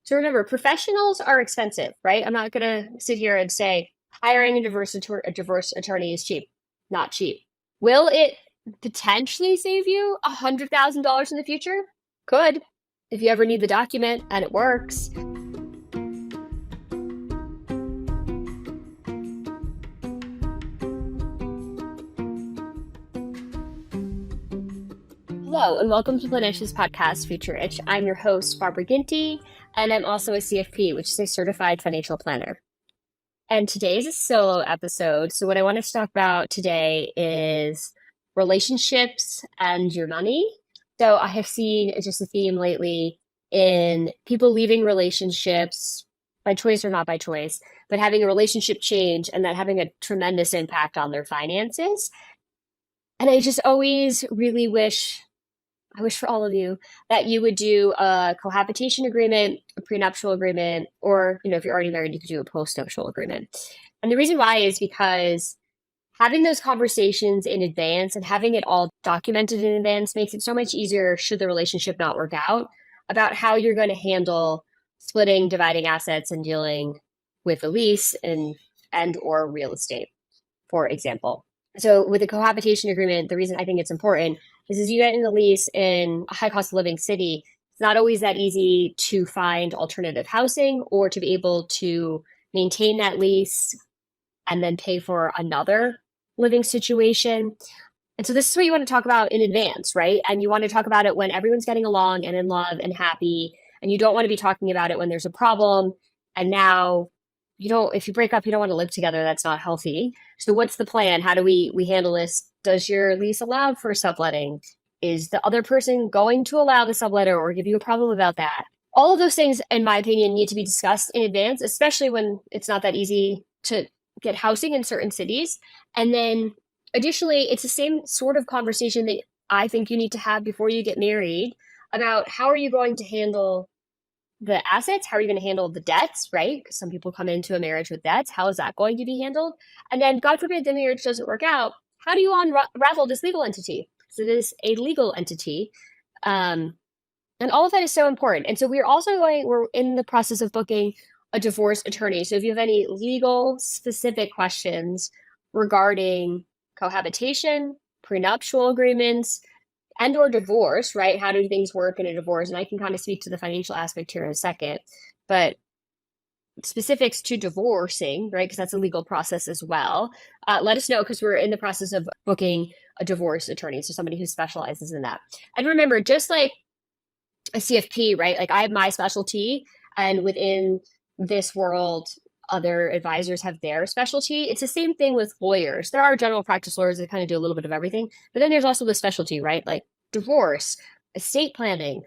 So remember, professionals are expensive, right? I'm not going to sit here and say hiring a divorce attorney is cheap. Not cheap. Will it potentially save you $100,000 in the future? Could, if you ever need the document and it works. Hello, and welcome to Planish's podcast, Future Rich. I'm your host, Barbara Ginty, and I'm also a CFP, which is a certified financial planner. And today is a solo episode. So what I want to talk about today is relationships and your money. So I have seen just a theme lately in people leaving relationships by choice or not by choice, but having a relationship change and that having a tremendous impact on their finances. And I just always really I wish for all of you that you would do a cohabitation agreement, a prenuptial agreement, or, if you're already married, you could do a postnuptial agreement. And the reason why is because having those conversations in advance and having it all documented in advance makes it so much easier should the relationship not work out about how you're going to handle splitting, dividing assets, and dealing with the lease and or real estate, for example. So with a cohabitation agreement, the reason I think it's important is as you get in the lease in a high cost of living city, it's not always that easy to find alternative housing or to be able to maintain that lease and then pay for another living situation. And so this is what you want to talk about in advance, right? And you want to talk about it when everyone's getting along and in love and happy. And you don't want to be talking about it when there's a problem. And now if you break up, you don't want to live together. That's not healthy. So what's the plan? How do we handle this? Does your lease allow for subletting? Is the other person going to allow the subletter or give you a problem about that? All of those things, in my opinion, need to be discussed in advance, especially when it's not that easy to get housing in certain cities. And then additionally, it's the same sort of conversation that I think you need to have before you get married about how are you going to handle the assets? How are you going to handle the debts, right? Because some people come into a marriage with debts. How is that going to be handled? And then, God forbid, the marriage doesn't work out. How do you unravel this legal entity? So it is a legal entity. And all of that is so important. And so we're in the process of booking a divorce attorney. So if you have any legal specific questions regarding cohabitation, prenuptial agreements, and or divorce, right? How do things work in a divorce? And I can kind of speak to the financial aspect here in a second, but specifics to divorcing, right? Because that's a legal process as well. Let us know because we're in the process of booking a divorce attorney. So somebody who specializes in that. And remember, just like a CFP, right? Like I have my specialty and within this world, other advisors have their specialty. It's the same thing with lawyers. There are general practice lawyers that kind of do a little bit of everything, but then there's also the specialty, right? Like divorce, estate planning,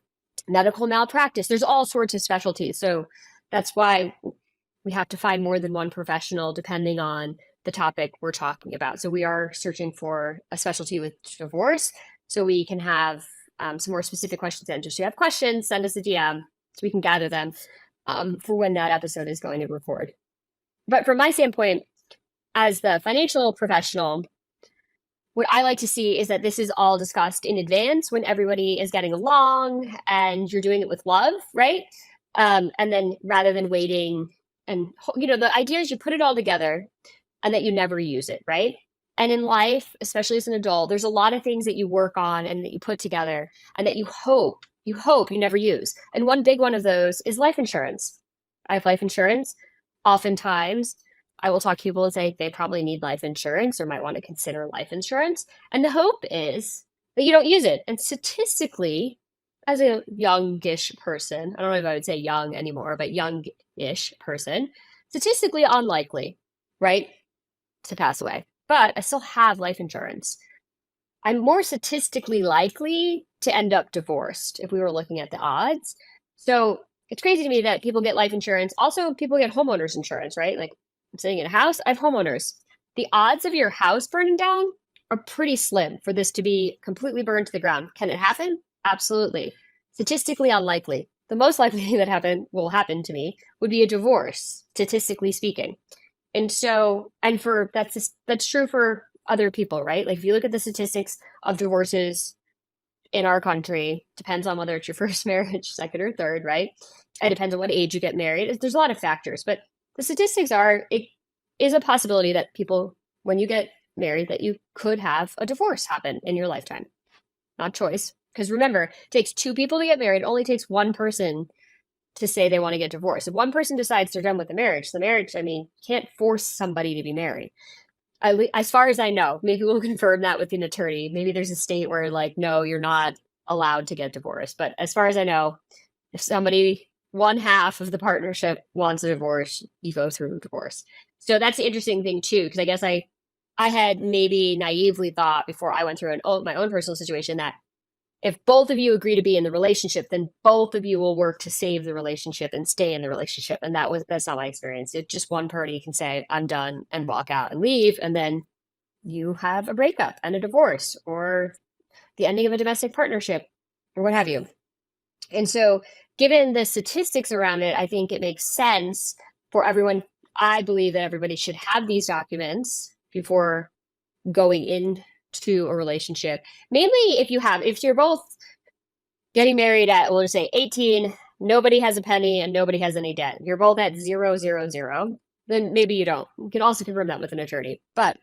medical malpractice. There's all sorts of specialties. So that's why we have to find more than one professional depending on the topic we're talking about. So we are searching for a specialty with divorce so we can have some more specific questions. And just if you have questions, send us a DM so we can gather them for when that episode is going to record. But from my standpoint, as the financial professional, what I like to see is that this is all discussed in advance when everybody is getting along and you're doing it with love, right? And then rather than waiting and, the idea is you put it all together and that you never use it, right? And in life, especially as an adult, there's a lot of things that you work on and that you put together and that you hope you never use. And one big one of those is life insurance. I have life insurance. Oftentimes, I will talk to people and say they probably need life insurance or might want to consider life insurance. And the hope is that you don't use it. And statistically, as a youngish person, I don't know if I would say young anymore, but youngish person, statistically unlikely, right, to pass away. But I still have life insurance. I'm more statistically likely to end up divorced if we were looking at the odds. So it's crazy to me that people get life insurance. Also, people get homeowners insurance, right? Like I'm sitting in a house, I have homeowners. The odds of your house burning down are pretty slim for this to be completely burned to the ground. Can it happen? Absolutely. Statistically unlikely. The most likely thing that will happen to me would be a divorce, statistically speaking. And so, that's true for other people, right? Like if you look at the statistics of divorces in our country, depends on whether it's your first marriage, second or third, right? It depends on what age you get married. There's a lot of factors, but the statistics are it is a possibility that people, when you get married, that you could have a divorce happen in your lifetime. Not choice. Because remember, it takes two people to get married. It only takes one person to say they want to get divorced. If one person decides they're done with the marriage, I mean, you can't force somebody to be married. As far as I know, maybe we'll confirm that with an attorney. Maybe there's a state where like, no, you're not allowed to get divorced. But as far as I know, if somebody, one half of the partnership wants a divorce, you go through divorce. So that's the interesting thing too, because I guess I had maybe naively thought before I went through my own personal situation that if both of you agree to be in the relationship, then both of you will work to save the relationship and stay in the relationship. And that's not my experience. It's just one party can say, I'm done, and walk out and leave. And then you have a breakup and a divorce or the ending of a domestic partnership or what have you. And so given the statistics around it, I think it makes sense for everyone. I believe that everybody should have these documents before going into a relationship. Mainly if you're both getting married at, we'll just say 18, nobody has a penny and nobody has any debt. You're both at 0, 0, 0. Then maybe you don't. You can also confirm that with an attorney. But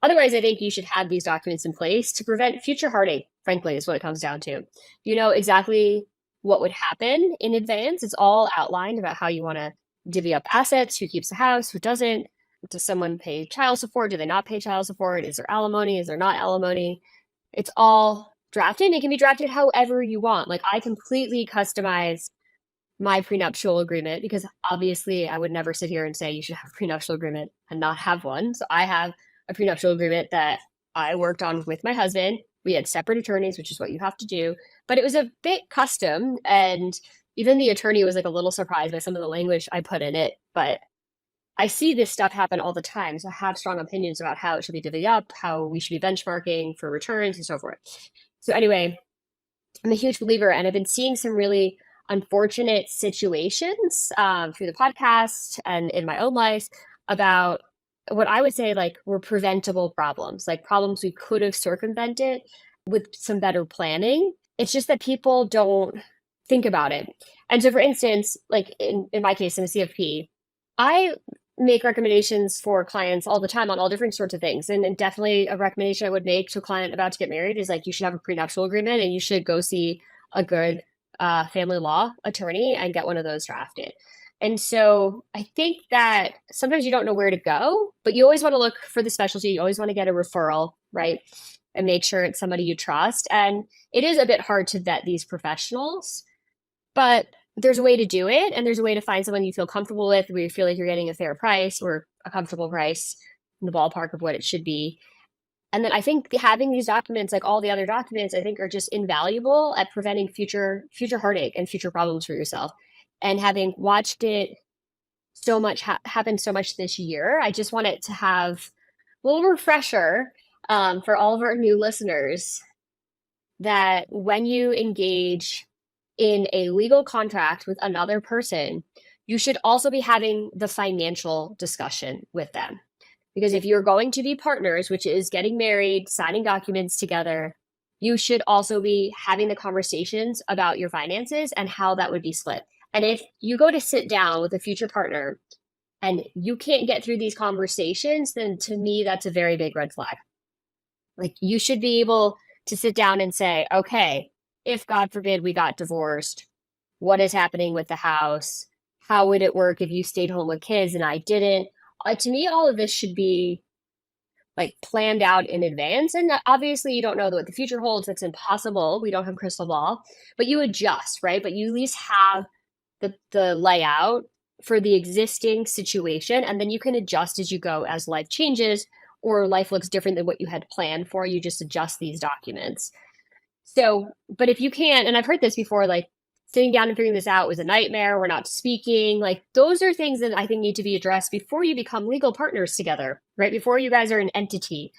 otherwise, I think you should have these documents in place to prevent future heartache, frankly, is what it comes down to. You know exactly what would happen in advance. It's all outlined about how you want to divvy up assets, who keeps the house, who doesn't. Does someone pay child support? Do they not pay child support? Is there alimony? Is there not alimony? It's all drafted. It can be drafted however you want. Like I completely customize my prenuptial agreement because obviously I would never sit here and say you should have a prenuptial agreement and not have one. So I have a prenuptial agreement that I worked on with my husband. We had separate attorneys, which is what you have to do, but it was a bit custom. And even the attorney was like a little surprised by some of the language I put in it, but I see this stuff happen all the time. So I have strong opinions about how it should be divvied up, how we should be benchmarking for returns and so forth. So anyway, I'm a huge believer, and I've been seeing some really unfortunate situations through the podcast and in my own life about what I would say like were preventable problems, like problems we could have circumvented with some better planning. It's just that people don't think about it. And so for instance, like in my case, in a CFP, I make recommendations for clients all the time on all different sorts of things. And definitely a recommendation I would make to a client about to get married is like, you should have a prenuptial agreement and you should go see a good family law attorney and get one of those drafted. And so I think that sometimes you don't know where to go, but you always want to look for the specialty. You always want to get a referral, right? And make sure it's somebody you trust. And it is a bit hard to vet these professionals, but there's a way to do it. And there's a way to find someone you feel comfortable with, where you feel like you're getting a fair price or a comfortable price in the ballpark of what it should be. And then I think having these documents, like all the other documents, I think are just invaluable at preventing future heartache and future problems for yourself. And having watched it so much happen so much this year, I just want it to have a little refresher for all of our new listeners that when you engage in a legal contract with another person, you should also be having the financial discussion with them. Because if you're going to be partners, which is getting married, signing documents together, you should also be having the conversations about your finances and how that would be split. And if you go to sit down with a future partner and you can't get through these conversations, then to me, that's a very big red flag. Like you should be able to sit down and say, okay, if God forbid we got divorced, what is happening with the house? How would it work if you stayed home with kids and I didn't? To me, all of this should be like planned out in advance. And obviously you don't know what the future holds. It's impossible. We don't have a crystal ball, but you adjust, right? But you at least have the layout for the existing situation. And then you can adjust as you go as life changes or life looks different than what you had planned for. You just adjust these documents. So, but if you can't, and I've heard this before, like sitting down and figuring this out was a nightmare. We're not speaking. Like those are things that I think need to be addressed before you become legal partners together, right? Before you guys are an entity.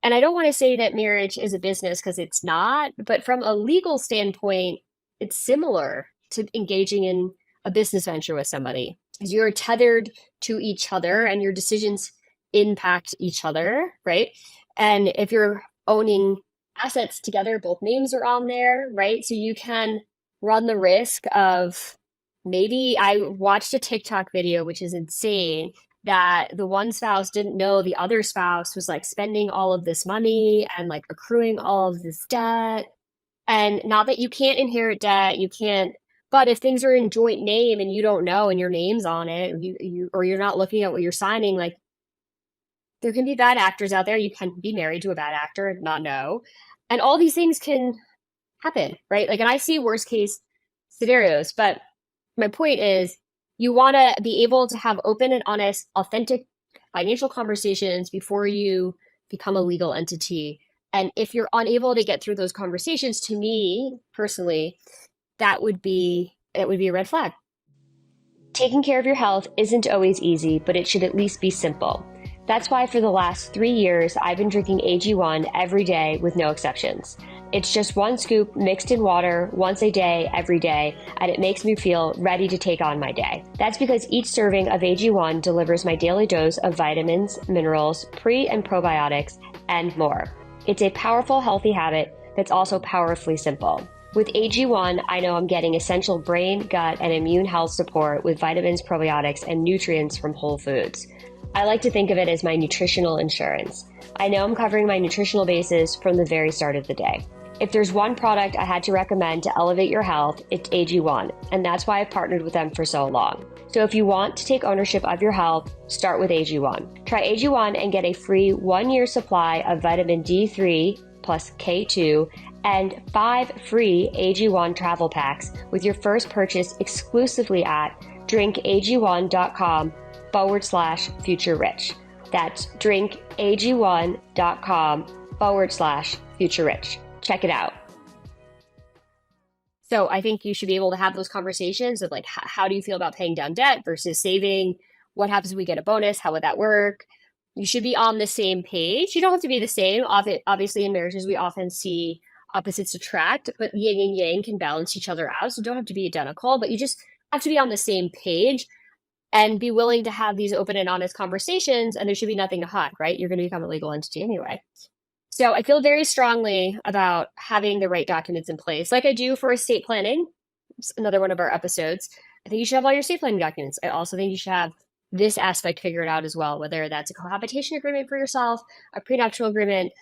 And I don't want to say that marriage is a business because it's not, but from a legal standpoint, it's similar to engaging in a business venture with somebody. Because you're tethered to each other and your decisions impact each other, right? And if you're owning assets together, both names are on there, right? So you can run the risk of, maybe I watched a TikTok video, which is insane, that the one spouse didn't know the other spouse was like spending all of this money and like accruing all of this debt. And not that you can't inherit debt, you can't, but if things are in joint name and you don't know and your name's on it, or you're not looking at what you're signing, like there can be bad actors out there. You can be married to a bad actor and not know. And all these things can happen, right? Like, and I see worst case scenarios, but my point is you want to be able to have open and honest, authentic financial conversations before you become a legal entity. And if you're unable to get through those conversations, to me personally, that would be a red flag. Taking care of your health isn't always easy, but it should at least be simple. That's why for the last 3 years, I've been drinking AG1 every day with no exceptions. It's just 1 scoop mixed in water once a day, every day, and it makes me feel ready to take on my day. That's because each serving of AG1 delivers my daily dose of vitamins, minerals, pre- and probiotics, and more. It's a powerful, healthy habit that's also powerfully simple. With AG1, I know I'm getting essential brain, gut, and immune health support with vitamins, probiotics, and nutrients from whole foods. I like to think of it as my nutritional insurance. I know I'm covering my nutritional bases from the very start of the day. If there's one product I had to recommend to elevate your health, it's AG1, and that's why I've partnered with them for so long. So if you want to take ownership of your health, start with AG1. Try AG1 and get a free 1-year supply of vitamin D3+K2 and 5 free AG1 Travel Packs with your first purchase exclusively at drinkag1.com/future rich. That's drinkag1.com/future rich. Check it out. So I think you should be able to have those conversations of like, how do you feel about paying down debt versus saving? What happens if we get a bonus? How would that work? You should be on the same page. You don't have to be the same. Obviously, in marriages, we often see opposites attract, but yin and yang can balance each other out. So don't have to be identical, but you just have to be on the same page and be willing to have these open and honest conversations. And there should be nothing to hide, right? You're going to become a legal entity anyway. So I feel very strongly about having the right documents in place, like I do for estate planning. It's another one of our episodes. I think you should have all your estate planning documents. I also think you should have this aspect figured out as well, whether that's a cohabitation agreement for yourself, a prenuptial agreement,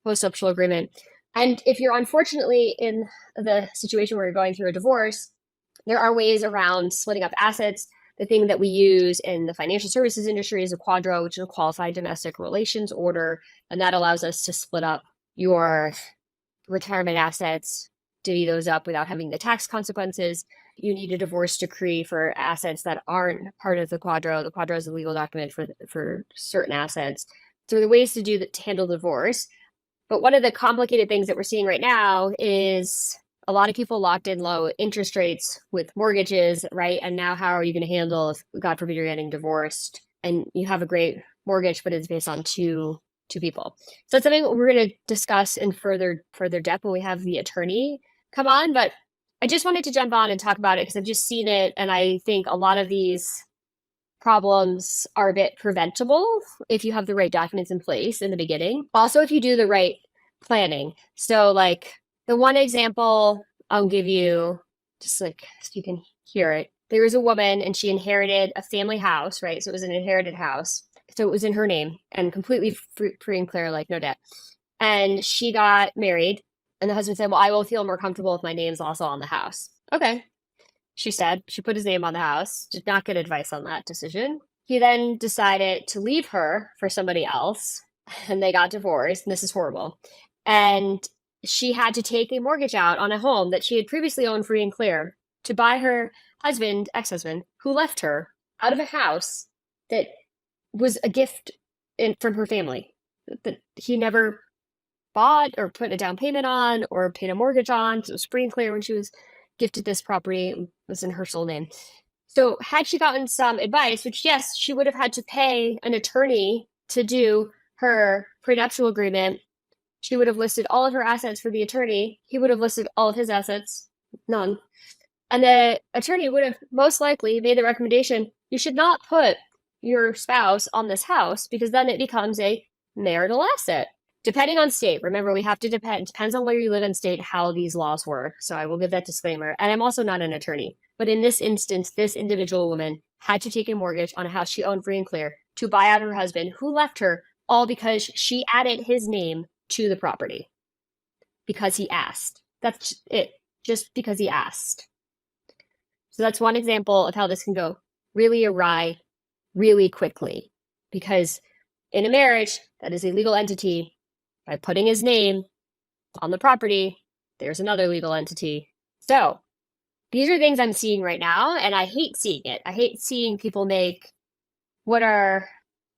postnuptial agreement. And if you're unfortunately in the situation where you're going through a divorce, there are ways around splitting up assets. The thing that we use in the financial services industry is a quadro, which is a qualified domestic relations order. And that allows us to split up your retirement assets, divvy those up without having the tax consequences. You need a divorce decree for assets that aren't part of the quadro. The quadro is a legal document for certain assets. So there are ways to handle divorce. But one of the complicated things that we're seeing right now is a lot of people locked in low interest rates with mortgages, right? And now how are you going to handle if, God forbid, you're getting divorced and you have a great mortgage, but it's based on two people? So it's something we're going to discuss in further depth when we have the attorney come on. But I just wanted to jump on and talk about it because I've just seen it. And I think a lot of these problems are a bit preventable if you have the right documents in place in the beginning. Also, if you do the right planning. So like the one example I'll give you, just like so you can hear it. There was a woman and she inherited a family house, right? So it was an inherited house. So it was in her name and completely free and clear, like no debt. And she got married and the husband said, well, I will feel more comfortable if my name's also on the house. Okay. She said, she put his name on the house, did not get advice on that decision. He then decided to leave her for somebody else and they got divorced. And this is horrible. And she had to take a mortgage out on a home that she had previously owned free and clear to buy her husband, ex-husband, who left her out of a house that was a gift from her family that he never bought or put a down payment on or paid a mortgage on. So it was free and clear when she was gifted this property. It was in her sole name. So had she gotten some advice, which yes, she would have had to pay an attorney to do her prenuptial agreement. She would have listed all of her assets for the attorney. He would have listed all of his assets, none. And the attorney would have most likely made the recommendation, you should not put your spouse on this house because then it becomes a marital asset. Depending on state, remember we have to depends on where you live in state, how these laws work. So I will give that disclaimer. And I'm also not an attorney. But in this instance, this individual woman had to take a mortgage on a house she owned free and clear to buy out her husband, who left her, all because she added his name to the property. Because he asked. That's it. Just because he asked. So that's one example of how this can go really awry really quickly. Because in a marriage, that is a legal entity. By putting his name on the property, there's another legal entity. So these are things I'm seeing right now, and I hate seeing it. I hate seeing people make what are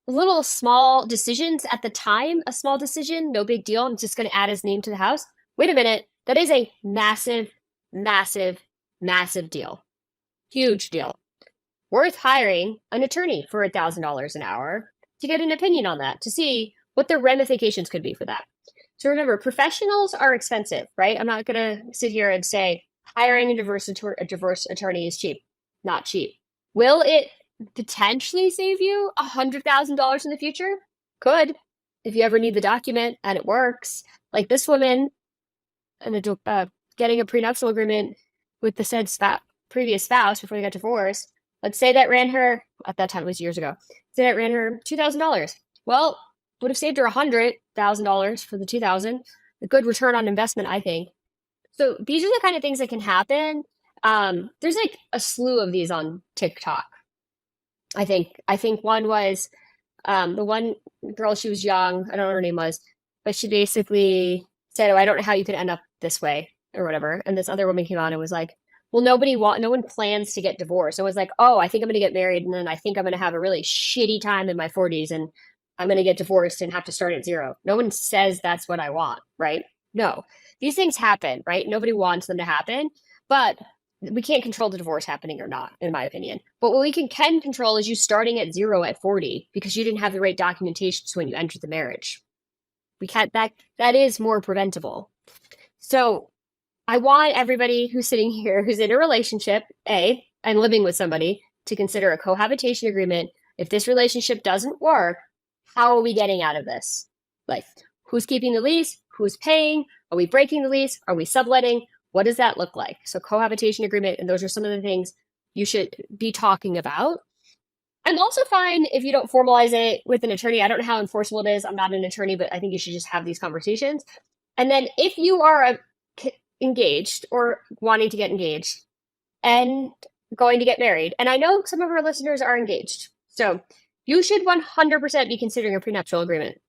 little small decisions at the time. A small decision, no big deal. I'm just going to add his name to the house. Wait a minute. That is a massive, massive, massive deal. Huge deal. Worth hiring an attorney for $1,000 an hour to get an opinion on that, to see what the ramifications could be for that. So remember, professionals are expensive, right? I'm not going to sit here and say hiring a divorce attorney is cheap. Not cheap. Will it potentially save you $100,000 in the future? Could, if you ever need the document and it works. Like this woman, getting a prenuptial agreement with the said previous spouse before they got divorced. Let's say that ran her, at that time it was years ago, say that ran her $2,000. Well, would have saved her $100,000 for the $2,000. A good return on investment, I think. So these are the kind of things that can happen. There's like a slew of these on TikTok. I think one was the one girl, she was young, I don't know what her name was, but she basically said, "Oh, I don't know how you could end up this way," or whatever. And this other woman came on and was like, "Well, no one plans to get divorced." It was like, "Oh, I think I'm going to get married, and then I think I'm going to have a really shitty time in my 40s, and I'm going to get divorced and have to start at zero." No one says that's what I want, right? No. These things happen, right? Nobody wants them to happen, but we can't control the divorce happening or not, in my opinion. But what we can control is you starting at zero at 40 because you didn't have the right documentation when you entered the marriage. We can't, that is more preventable. So I want everybody who's sitting here, who's in a relationship, and living with somebody, to consider a cohabitation agreement. If this relationship doesn't work, how are we getting out of this? Like, who's keeping the lease? Who's paying? Are we breaking the lease? Are we subletting? What does that look like? So cohabitation agreement, and those are some of the things you should be talking about. I'm also fine if you don't formalize it with an attorney. I don't know how enforceable it is. I'm not an attorney, but I think you should just have these conversations. And then if you are engaged or wanting to get engaged and going to get married, and I know some of our listeners are engaged, so you should 100% be considering a prenuptial agreement.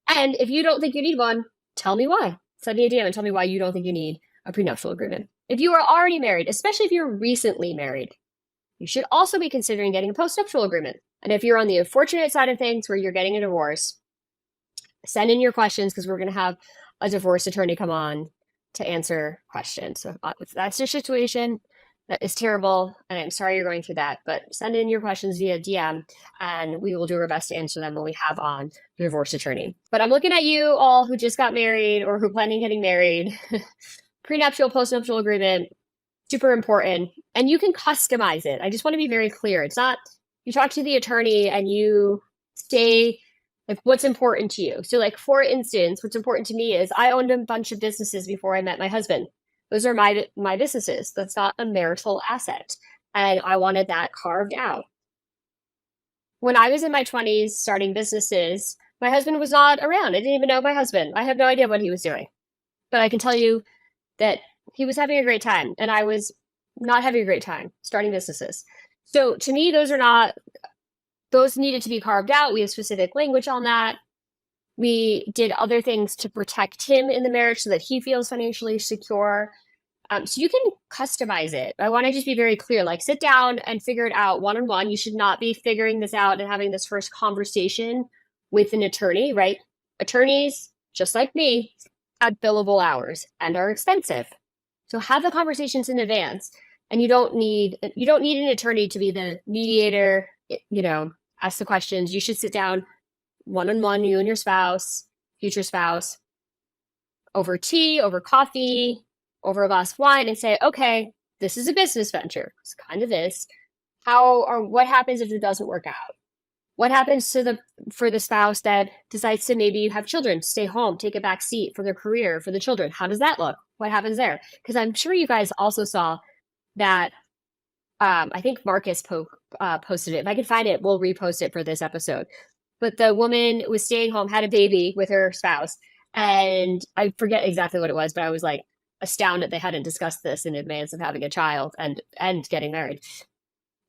And if you don't think you need one, tell me why. Send me a DM and tell me why you don't think you need a prenuptial agreement. If you are already married, especially if you're recently married, you should also be considering getting a postnuptial agreement. And if you're on the unfortunate side of things where you're getting a divorce, send in your questions, because we're going to have a divorce attorney come on to answer questions. So if that's your situation, that is terrible, and I'm sorry you're going through that, but send in your questions via DM, and we will do our best to answer them when we have on the divorce attorney. But I'm looking at you all who just got married or who plan on getting married. Prenuptial, postnuptial agreement, super important, and you can customize it. I just want to be very clear. It's not, you talk to the attorney and you say like what's important to you. So like, for instance, what's important to me is I owned a bunch of businesses before I met my husband. Those are my businesses. That's not a marital asset. And I wanted that carved out. When I was in my 20s starting businesses, my husband was not around. I didn't even know my husband. I have no idea what he was doing. But I can tell you that he was having a great time, and I was not having a great time starting businesses. So to me, those needed to be carved out. We have specific language on that. We did other things to protect him in the marriage so that he feels financially secure. So you can customize it. I want to just be very clear, like sit down and figure it out one-on-one. You should not be figuring this out and having this first conversation with an attorney, right? Attorneys, just like me, have billable hours and are expensive. So have the conversations in advance. And you don't need an attorney to be the mediator, ask the questions. You should sit down one-on-one, you and your spouse, future spouse, over tea, over coffee, over a glass of wine, and say, okay, this is a business venture. It's kind of is. What happens if it doesn't work out? What happens for the spouse that decides to maybe have children, stay home, take a back seat for their career, for the children? How does that look? What happens there? Because I'm sure you guys also saw that. I think Marcus posted it. If I can find it, we'll repost it for this episode. But the woman was staying home, had a baby with her spouse, and I forget exactly what it was, but I was like astounded they hadn't discussed this in advance of having a child and getting married.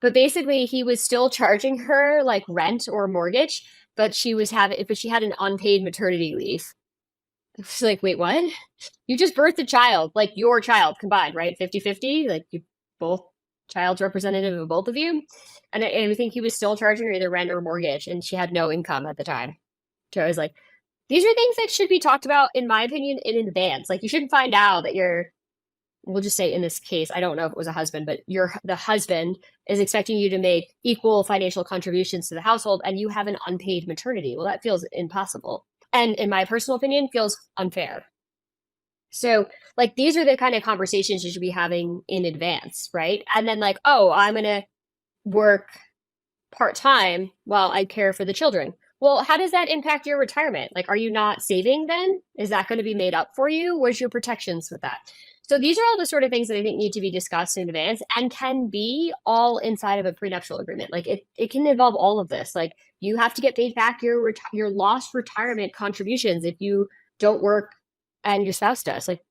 But basically, he was still charging her like rent or mortgage, but she had an unpaid maternity leave. It's like, wait, what? You just birthed a child, like your child combined, right? 50-50, like you both child's representative of both of you. And I think he was still charging her either rent or mortgage, and she had no income at the time. So I was like, these are things that should be talked about, in my opinion, in advance. Like you shouldn't find out that we'll just say in this case, I don't know if it was a husband, but the husband is expecting you to make equal financial contributions to the household and you have an unpaid maternity. Well, that feels impossible. And in my personal opinion, feels unfair. So like these are the kind of conversations you should be having in advance, right? And then like, oh, I'm going to work part-time while I care for the children. Well, how does that impact your retirement? Like, are you not saving then? Is that going to be made up for you? Where's your protections with that? So these are all the sort of things that I think need to be discussed in advance and can be all inside of a prenuptial agreement. Like it can involve all of this. Like you have to get paid back your lost retirement contributions if you don't work and your spouse does. Like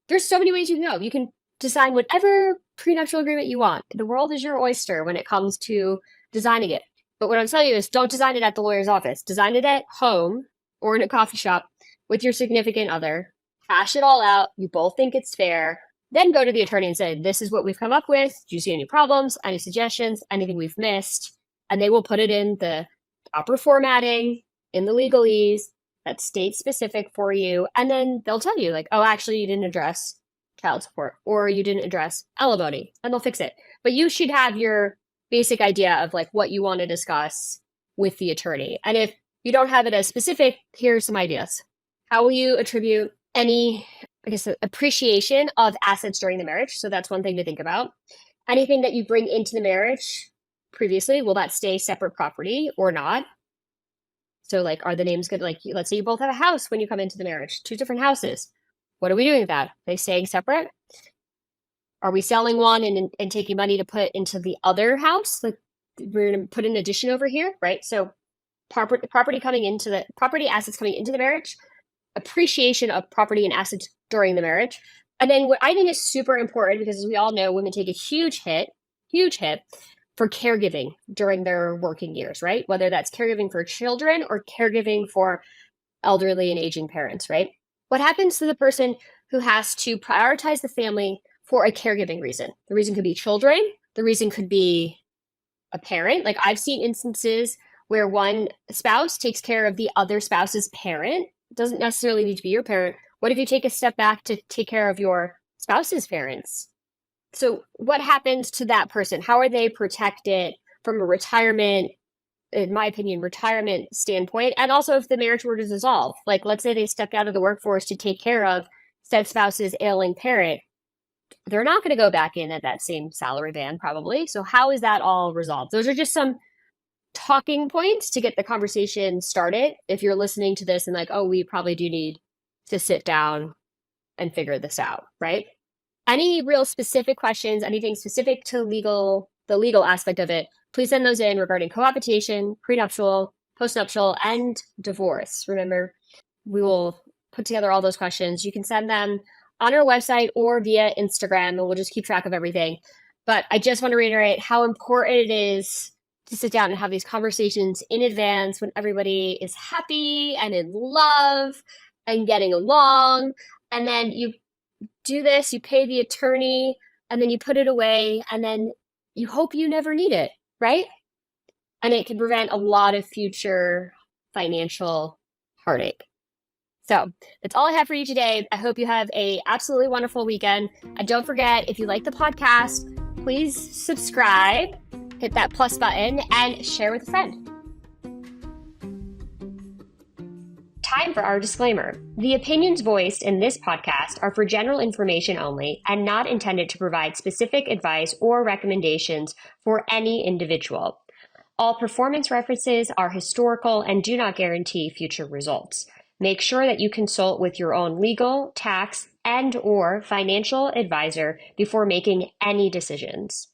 there's so many ways you can go. You can design whatever prenuptial agreement you want. The world is your oyster when it comes to designing it. But what I'm telling you is don't design it at the lawyer's office. Design it at home or in a coffee shop with your significant other. Hash it all out. You both think it's fair. Then go to the attorney and say, this is what we've come up with. Do you see any problems, any suggestions, anything we've missed? And they will put it in the proper formatting, in the legalese that's state specific for you. And then they'll tell you like, oh, actually you didn't address child support or you didn't address alimony, and they'll fix it. But you should have your basic idea of like what you want to discuss with the attorney. And if you don't have it as specific, here's some ideas. How will you attribute any, I guess, appreciation of assets during the marriage? So that's one thing to think about. Anything that you bring into the marriage previously, will that stay separate property or not? So like, are the names good? Like, let's say you both have a house when you come into the marriage, 2 different houses. What are we doing with that? Are they staying separate? Are we selling one and taking money to put into the other house? Like we're going to put an addition over here, right? So property assets coming into the marriage, appreciation of property and assets during the marriage. And then what I think is super important, because as we all know, women take a huge hit for caregiving during their working years, right? Whether that's caregiving for children or caregiving for elderly and aging parents, right? What happens to the person who has to prioritize the family for a caregiving reason? The reason could be children. The reason could be a parent. Like I've seen instances where one spouse takes care of the other spouse's parent. It doesn't necessarily need to be your parent. What if you take a step back to take care of your spouse's parents? So what happens to that person? How are they protected from a retirement, in my opinion, retirement standpoint? And also if the marriage were to dissolve, like let's say they stepped out of the workforce to take care of said spouse's ailing parent, they're not going to go back in at that same salary band probably. So how is that all resolved? Those are just some talking points to get the conversation started. If you're listening to this and like, oh, we probably do need to sit down and figure this out, right? Any real specific questions, anything specific to the legal aspect of it, please send those in regarding cohabitation, prenuptial, postnuptial, and divorce. Remember, we will put together all those questions. You can send them on our website or via Instagram, and we'll just keep track of everything. But I just want to reiterate how important it is to sit down and have these conversations in advance when everybody is happy and in love and getting along. And then you do this, you pay the attorney, and then you put it away, and then you hope you never need it, right? And it can prevent a lot of future financial heartache. So that's all I have for you today. I hope you have a absolutely wonderful weekend. And don't forget, if you like the podcast, please subscribe, hit that plus button, and share with a friend. Time for our disclaimer. The opinions voiced in this podcast are for general information only and not intended to provide specific advice or recommendations for any individual. All performance references are historical and do not guarantee future results. Make sure that you consult with your own legal, tax, and/or financial advisor before making any decisions.